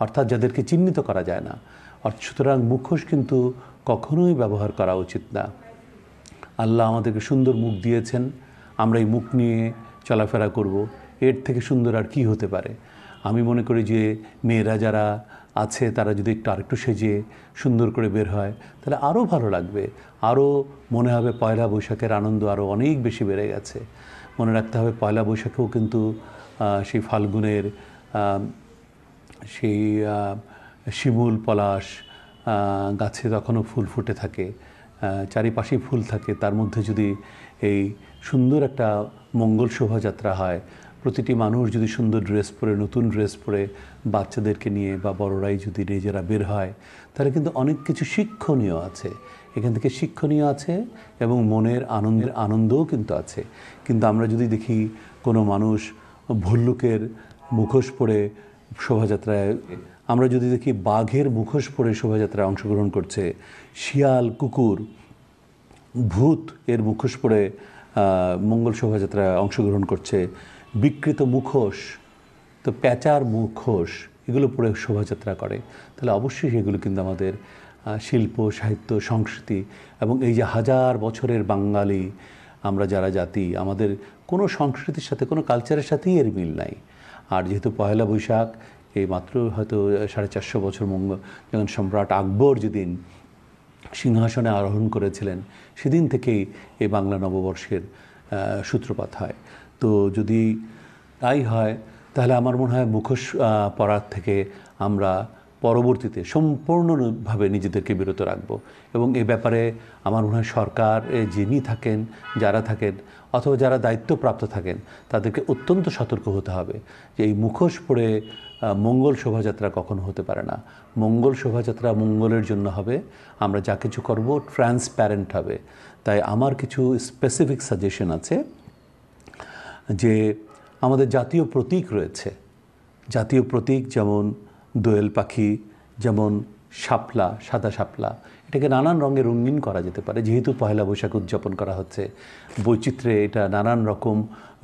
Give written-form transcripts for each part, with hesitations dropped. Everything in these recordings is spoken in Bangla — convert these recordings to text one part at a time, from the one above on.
অর্থাৎ যাদেরকে চিহ্নিত করা যায় না। সুতরাং মুখোশ কিন্তু কখনোই ব্যবহার করা উচিত না। আল্লাহ আমাদেরকে সুন্দর মুখ দিয়েছেন, আমরা এই মুখ নিয়ে চলাফেরা করব, এর থেকে সুন্দর আর কি হতে পারে। আমি মনে করি যে মেয়েরা যারা আছে তারা যদি আরেকটু সেজে সুন্দর করে বের হয় তাহলে আরও ভালো লাগবে, আরও মনে হবে পয়লা বৈশাখের আনন্দ আরও অনেক বেশি বেড়ে গেছে। মনে রাখতে হবে পয়লা বৈশাখেও কিন্তু সেই ফাল্গুনের সেই শিমুল পলাশ গাছে তখনও ফুল ফুটে থাকে, চারিপাশেই ফুল থাকে, তার মধ্যে যদি এই সুন্দর একটা মঙ্গল শোভাযাত্রা হয়, প্রতিটি মানুষ যদি সুন্দর ড্রেস পরে, নতুন ড্রেস পরে বাচ্চাদেরকে নিয়ে বা বড়রাই যদি নিজেরা বের হয়, তাহলে কিন্তু অনেক কিছু শিক্ষণীয় আছে, এখান থেকে শিক্ষণীয় আছে এবং মনের আনন্দও কিন্তু আছে। কিন্তু আমরা যদি দেখি কোনো মানুষ ভল্লুকের মুখোশ পরে শোভাযাত্রায়, আমরা যদি দেখি বাঘের মুখোশ পরে শোভাযাত্রায় অংশগ্রহণ করছে, শিয়াল, কুকুর, ভূত এর মুখোশ পরে মঙ্গল শোভাযাত্রায় অংশগ্রহণ করছে, বিকৃত মুখোশ, তো প্যাঁচার মুখোশ এগুলো পরে শোভাযাত্রা করে, তাহলে অবশ্যই সেগুলো কিন্তু আমাদের শিল্প, সাহিত্য, সংস্কৃতি এবং এই যে হাজার বছরের বাঙালি আমরা যারা জাতি, আমাদের কোনো সংস্কৃতির সাথে, কোনো কালচারের সাথেই এর মিল নাই। আর যেহেতু পয়লা বৈশাখ এই মাত্র হয়তো 450 বছর যখন সম্রাট আকবর যেদিন সিংহাসনে আরোহণ করেছিলেন, সেদিন থেকেই এই বাংলা নববর্ষের সূত্রপাত হয়। তো যদি তাই হয় তাহলে আমার মনে হয় মুখোশ পরার থেকে আমরা পরবর্তীতে সম্পূর্ণভাবে নিজেদেরকে বিরত রাখব। এবং এ ব্যাপারে আমার মনে হয় সরকার যিনি থাকেন, যারা থাকেন অথবা যারা দায়িত্বপ্রাপ্ত থাকেন, তাদেরকে অত্যন্ত সতর্ক হতে হবে যে এই মুখোশ পরে মঙ্গল শোভাযাত্রা কখনো হতে পারে না। মঙ্গল শোভাযাত্রা মঙ্গলের জন্য হবে, আমরা যা কিছু করব ট্রান্সপ্যারেন্ট হবে। তাই আমার কিছু স্পেসিফিক সাজেশন আছে যে আমাদের জাতীয় প্রতীক রয়েছে, জাতীয় প্রতীক যেমন দোয়েল পাখি, যেমন শাপলা, সাদা শাপলা, এটাকে নানান রঙে রঙিন করা যেতে পারে। যেহেতু পয়লা বৈশাখ উদযাপন করা হচ্ছে, বৈচিত্র্যে এটা নানান রকম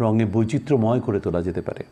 রঙে বৈচিত্র্যময় করে তোলা যেতে পারে।